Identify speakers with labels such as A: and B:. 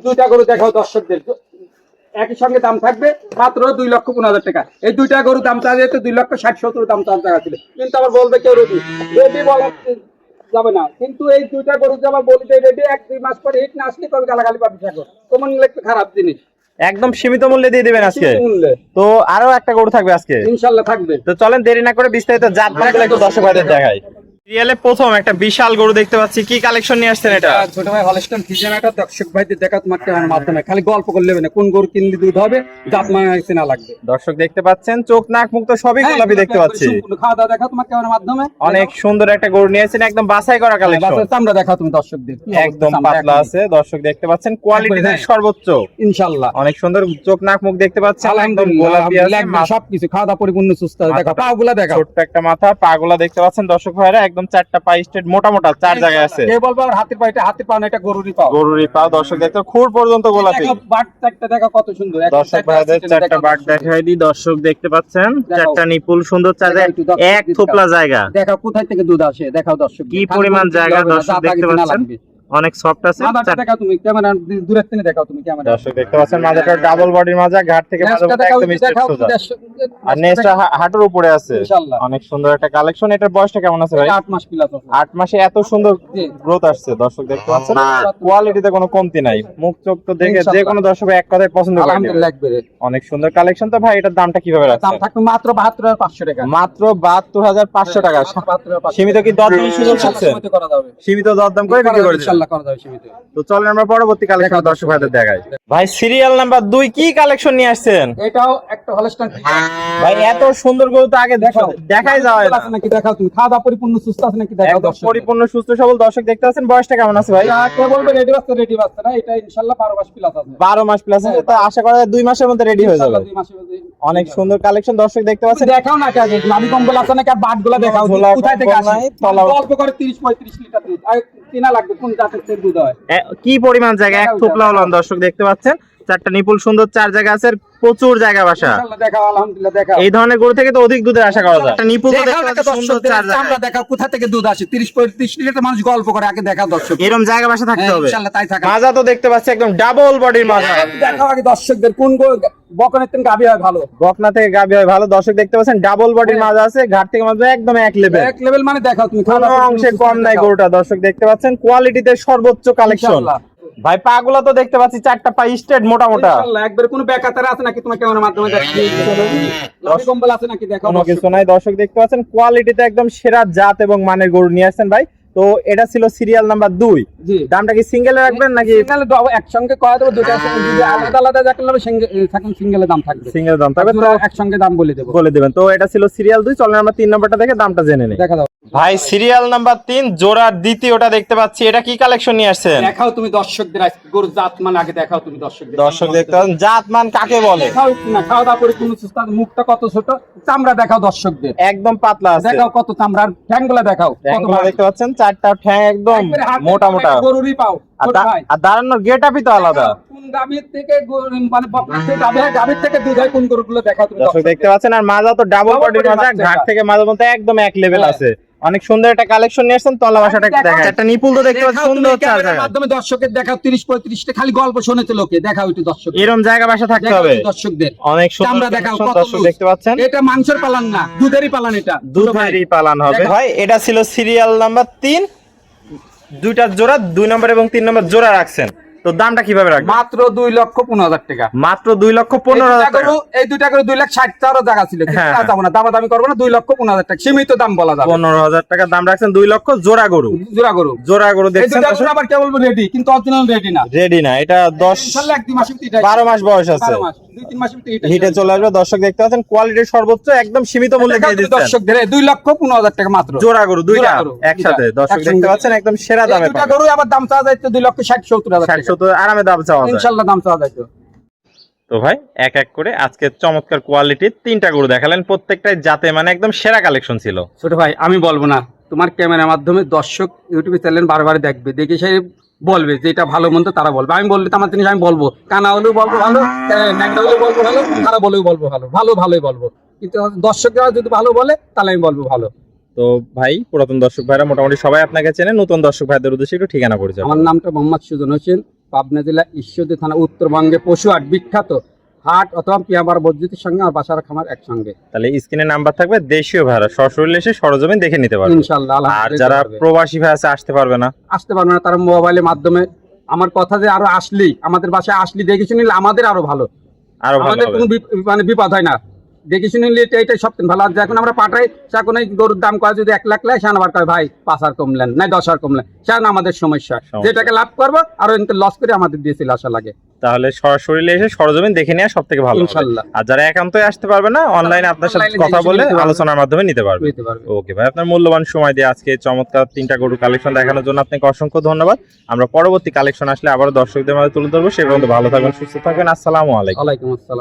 A: দুইটা গরু দেখাও দর্শকদের, একই সঙ্গে দাম থাকবে মাত্র 2,15,000 টাকা। এই দুইটা গরু দাম চাওয়া যেত 2,60,70,000 দাম চাওয়া টাকা ছিল, কিন্তু আবার বলবে কেউ রেডি বলা যাবে না। কিন্তু এই দুইটা গরু যে আবার বলতে রেডি 1-2 মাস পরে হিট না আসলে কবে গালাগালি পাবি থাকো, তোমার একটু খারাপ জিনিস।
B: একদম সীমিত মূল্যে দিয়ে দিবেন আজকে। তো আরো একটা গরু থাকবে আজকে
A: ইনশাআল্লাহ থাকবে।
B: তো চলেন দেরি না করে বিস্তারিত জাতমানগুলো একটু দর্শক ভাইদের দেখাই। রিয়েলে প্রথম একটা বিশাল গরু দেখতে পাচ্ছি, কি কালেকশন নিয়ে আসছেন এটা?
A: ছোট ভাই হলস্টাইন ফ্রিজিয়ান, একটা দর্শক ভাইদের দেখা তোমার ক্যামেরার মাধ্যমে, খালি গল্প করলে হবে না, কোন গরু কিনলে দুধ হবে, জাত মানে না লাগবে।
B: দর্শক দেখতে পাচ্ছেন চোখ নাক মুখ তো সবই গোলাপি দেখতে পাচ্ছি।
A: খাওয়া দাওয়া দেখা তোমার ক্যামেরার মাধ্যমে।
B: অনেক সুন্দর একটা গরু নিয়েছেন, একদম বাছাই করা কালেকশন।
A: চামড়া দেখা তুমি দর্শকদের,
B: একদম পাতলা আছে, দর্শক দেখতে পাচ্ছেন কোয়ালিটি সর্বোচ্চ
A: ইনশাআল্লাহ।
B: অনেক সুন্দর চোখ নাক মুখ দেখতে পাচ্ছেন, একদম গোলাপি আছে,
A: সবকিছু খাওয়া দাওয়া পরিপূর্ণ সুস্থ। দেখো পাগুলা দেখো,
B: ছোট্ট একটা মাথা, পাগুলা দেখতে পাচ্ছেন দর্শক ভাইরা, একদম চারটা পা স্ট্রেট মোটা মোটা, চার জায়গায় আছে।
A: কে বলবো আর হাতের পাটা, হাতের পা না, এটা গরুরই পাও,
B: গরুরই পা। দর্শক দেখতে খুর পর্যন্ত গোলাপি।
A: বাট চারটা দেখো কত সুন্দর।
B: দর্শক ভাইদের চারটা বাট দেখাই দিই, দর্শক দেখতে পাচ্ছেন চারটা নিপুল সুন্দর, চার এক থোপলা জায়গা।
A: দেখো কোথায় থেকে দুধ আসে, দেখাও দর্শক
B: কি পরিমাণ জায়গা দর্শক দেখতে পাচ্ছেন, অনেক সফট আছে।
A: দেখাও তুমি ক্যামেরা দূরের থেকে দেখাও তুমি ক্যামেরা।
B: দর্শক দেখতে পাচ্ছেন মাজাটা ডাবল বডির মাজা, ঘাট থেকে মাজা একদম স্ট্রেট সোজা, আর নেসটা হাঁটুর উপরে আছে।
A: ইনশাআল্লাহ
B: অনেক সুন্দর একটা কালেকশন। এটার বয়সটা কেমন আছে ভাই?
A: 8 মাস প্লাস আছে।
B: 8 মাসে এত সুন্দর গ্রোথ আসছে দর্শক দেখতে পাচ্ছেন, কোয়ালিটিতে কোনো কমতি নাই। মুখ চোখ তো দেখে যে কোনো দর্শক এক কথায় পছন্দ করে।
A: আলহামদুলিল্লাহ একবারে
B: অনেক সুন্দর কালেকশন। তো ভাই এটার দামটা কিভাবে রাখছেন?
A: দাম থাকবে মাত্র 72,500 টাকা।
B: মাত্র 72,500 টাকা। সীমিত কি দরদাম সুযোগ আছে? সীমিত দরদাম করে বিক্রি করে
A: ইনশাআল্লাহ করা যাবে সীমিত।
B: তো চলেন আমরা পরবর্তী কালেকশন দর্শক ভাইদের দেখাই। ভাই সিরিয়াল নাম্বার 2 কি কালেকশন নিয়ে আসছেন?
A: এটাও একটা হলস্টাইন।
B: ভাই এত সুন্দর গরু তো আগে দেখাই যায় না
A: নাকি, দেখাও তুমি খাওয়া দাওয়া পরিপূর্ণ সুস্থ আছে নাকি, দেখাও দর্শক।
B: পরিপূর্ণ সুস্থ সবল দর্শক দেখতে পাচ্ছেন। বয়সটা কেমন আছে ভাই?
A: কে বলবে রেডি বাচ্চা না, এটা ইনশাআল্লাহ 12 মাস প্লাস আছে।
B: 12 মাস প্লাস আছে, তো আশা করা যায় 2 মাসের মধ্যে রেডি হয়ে যাবে।
A: 2 মাসের মধ্যে।
B: অনেক সুন্দর কালেকশন দর্শক দেখতে পাচ্ছেন।
A: দেখাও না কাজে নামি কম্বল আছে নাকি, আর বাটগুলা দেখাও কোথায় থেকে আসে। অল্প করে 30-35 লিটার দুধ আর কিনা লাগবে, কোন জাতের দুধ হয়,
B: কি পরিমাণ জায়গা, এক থোপলা হলো দর্শক দেখতে পাচ্ছেন। চারটা নিপুল সুন্দর, চার জায়গা আছে, প্রচুর জায়গা বাসা।
A: ইনশাআল্লাহ দেখাও, আলহামদুলিল্লাহ দেখাও।
B: এই ধরনের গরু থেকে তো অধিক দুধের আশা করা যায়। একটা নিপুল তো
A: দেখাও
B: দেখতে
A: না
B: পাচ্ছেন সুন্দর, চার জায়গা।
A: আমরা দেখাও কোথা থেকে দুধ আসে, 30-35 লিটার মানুষ গল্প করে, আগে দেখাও দর্শক।
B: এরকম জায়গা বাসা থাকতে হবে
A: ইনশাআল্লাহ তাই থাকবে।
B: মাজা তো দেখতে পাচ্ছি একদম ডাবল বডির মাজা।
A: দেখাও আগে দর্শকদের কোন বকনের থেকে গাবি হয় ভালো,
B: বকনা থেকে গাবি হয় ভালো। দর্শক দেখতে পাচ্ছেন ডাবল বডির মাজা আছে, ঘাট থেকে মাজা একদম এক লেভেল।
A: এক লেভেল মানে দেখাও তুমি,
B: কোনো অংশে কম নাই গরুটা। দর্শক দেখতে পাচ্ছেন কোয়ালিটিতে সর্বোচ্চ কালেকশন। ভাই পাগুলা তো দেখতে পাচ্ছি চারটা পা স্ট্রেট মোটা মোটা।
A: ইনশাআল্লাহ একবারে কোনো বেকাতার আছে নাকি, তোমার ক্যামেরার মাধ্যমে দেখাচ্ছি। নামি কম্বল আছে নাকি, দেখাও।
B: কোনো কিছু নাই দর্শক দেখতে পাচ্ছেন, কোয়ালিটিতে একদম সেরা জাত এবং মানের গরু নিয়ে আসছেন ভাই। তো এটা ছিল সিরিয়াল নাম্বার 2। দামটা কি সিঙ্গেলে রাখবেন নাকি
A: একসঙ্গে করা দেবো? দুটো যদি আলাদা আলাদা দেখলে সিঙ্গেলের দাম থাকবে,
B: সিঙ্গেল দাম থাকবে, তো
A: একসঙ্গে দাম বলে দেবেন।
B: তো এটা ছিল সিরিয়াল 2। চলেন আমরা 3 নাম্বারটা দেখে দামটা জেনে নিই।
A: দেখা দাও
B: ভাই সিরিয়াল নাম্বার 3 জোড়ার দ্বিতীয়টা দেখতে পাচ্ছি, এটা কি কালেকশন নিয়ে আসছেন?
A: দেখাও তুমি দর্শকদের গরুর জাত মান আগে দেখাও তুমি দর্শকদের।
B: দর্শক দেখতে পাচ্ছেন জাত মান কাকে বলে।
A: দেখাও না, খাওয়া দাওয়া করে কোনো সুস্থ, মুখটা কত ছোট, চামড়া দেখাও দর্শকদের,
B: একদম পাতলা আছে।
A: দেখাও কত চামড়ার, ঠ্যাংগুলা দেখাও কত বড়
B: দেখতে পাচ্ছেন, চারটা ঠ্যাং একদম মোটা মোটা,
A: গরুরই পাও।
B: আর দাঁড়ানোর গেটআপই তো আলাদা।
A: কোন গাভীর থেকে মানে বকনা থেকে গাভীর থেকে দুধ হয় কোন গরুগুলো দেখাও তুমি
B: দর্শক দেখতে পাচ্ছেন। আর মাজা তো ডাবল বডির মাজা, ঘাট থেকে মাজা মতো একদম এক লেভেল আছে। অনেক সুন্দর একটা কালেকশন নিয়ে আসছেন। তলা বাসাটা একটু দেখাই। একটা নিপুল তো দেখতে পাচ্ছেন সুন্দর, চার জায়গা
A: মাধ্যমে দর্শকের দেখাও 30-35 টা খালি গল্প শুনেছে লোকে, দেখাও একটু দর্শক।
B: এরকম জায়গা বাসা থাকতে হবে
A: দর্শকদের।
B: অনেক সুন্দর
A: আমরা দেখাও কত
B: দর্শক দেখতে পাচ্ছেন।
A: এটা মাংসের পালান না, দুধেরই পালান, এটা
B: দুধেরই পালান হবে ভাই। এটা ছিল সিরিয়াল নাম্বার 3। দুইটা জোড়া, 2 নম্বর এবং 3 নম্বর জোড়া রাখছেন। তো দামটা কিভাবে রাখবেন?
A: মাত্র 2,15,000 টাকা।
B: মাত্র 2,15,000 টাকা।
A: এই দুইটা করে 2,60,000 জায়গা ছিল, যাবো না, দামাদামি করবো না, 2,15,000 টাকা সীমিত দাম বলা যাবে।
B: 15,000 টাকা দাম রাখছেন। 2 লক্ষ জোড়া গরু, জোড়া গরু দেখছেন।
A: আবার কে বলবো রেডি, কিন্তু অরিজিনাল রেডি না,
B: রেডি না। এটা 12 মাস বয়স আছে,
A: 2-3 মাস
B: হিটে চলে আসবে। দর্শক দেখতে পাচ্ছেন কোয়ালিটির সর্বোচ্চ একদম সীমিত মূল্যে দিয়ে দিচ্ছেন
A: দর্শকদের। 2,15,000 টাকা মাত্র
B: জোড়া গরু, দুইটা একসাথে। দর্শক দেখতে পাচ্ছেন একদম সেরা দামে
A: পাবেন। গরু আবার দাম চাওয়া যায় 2,60,70,000 টাকা,
B: 60-70 আরামে দাম চাওয়া যায়
A: ইনশাআল্লাহ দাম চাওয়া যায়।
B: তো ভাই এক এক করে আজকে চমৎকার কোয়ালিটির 3টা গরু দেখালেন, প্রত্যেকটাই জাতে মানে একদম সেরা কালেকশন ছিল।
A: ছোট ভাই আমি বলবো না, তোমার ক্যামেরার মাধ্যমে দর্শক ইউটিউবে চ্যানেল বারবার দেখবে, দেখে সে বলবে যে এটা ভালো মন্দ, তারা বলবে। আমি বললে তো আমার জিনিস আমি বলবো, কানা হলেও বলবো ভালো, ন্যাংটা হলেও বলবো ভালো, তারা বলেও বলবো ভালো, ভালোই বলবো। কিন্তু দর্শকরা যদি ভালো বলে তাহলে আমি বলবো ভালো।
B: তো ভাই পুরাতন দর্শক ভাইরা মোটামুটি সবাই আপনাকে চেনে, নতুন দর্শক ভাইদের উদ্দেশ্যে একটু ঠিকানা পরিচয়।
A: আমার নামটা মোহাম্মদ সুজন হোসেন, পাবনা জেলা ঈশ্বরদী থানা, উত্তরবঙ্গে পশু হাট, বিখ্যাত হাট অথবা পিয়াবার মসজিদের সঙ্গে আর বাসার খামার একসঙ্গে।
B: তাহলে স্ক্রিনে নাম্বার থাকবে, দেশীয় ভাড়া সরাসরি এসে সরজমিন দেখে নিতে পারবে
A: ইনশাআল্লাহ।
B: আর
A: আলহামদুলিল্লাহ
B: যারা
A: পারবে।
B: প্রবাসী ভাই আছে আসতে পারবে না,
A: আসতে পারবে না, তারা মোবাইলের মাধ্যমে আমার কথা যে আরো আসলি আমাদের বাসায় আসলি দেখে শুনিলে আমাদের আরো ভালো,
B: আরো ভালো
A: আমাদের
B: হবে।
A: কোনো মানে বিপদ হয় না, দেখে শুনিলে এটাই সবচেয়ে ভালো। আর যখন আমরা পাঠাই এখন এই গরুর দাম কয় যদি 1 লাখ লাই, সে আবার কয় ভাই 5 আর কমলেন নাই 10 আর কমলেন, সে আমাদের সমস্যা। যেটাকে লাভ করবো আরো এতে লস করে আমাদের দিয়েছিল আশা লাগে।
B: তাহলে সরাসরি এসে সরজমিন দেখে নেওয়া সব থেকে ভালো হবে।
A: ইনশাআল্লাহ।
B: আর যারা একান্তই আসতে পারবে না, অনলাইনে আপনার সাথে
A: অনলাইনে
B: কথা
A: দেখে
B: বলে
A: নিতে পারবে।
B: আলোচনার মাধ্যমে নিতে পারবে।
A: বুঝতে পারবে।
B: ওকে ভাই, আপনার মূল্যবান সময় দিয়ে আজকে চমৎকার 3টা গরু কালেকশন দেখানোর জন্য আপনাকে অসংখ্য ধন্যবাদ। আমরা পরবর্তী কালেকশন আসলে আবারও দর্শকদের মাঝে তুলে ধরবো। সে পর্যন্ত ভালো থাকবেন, সুস্থ থাকবেন। আসসালামু আলাইকুম।
A: ওয়ালাইকুম আসসালাম।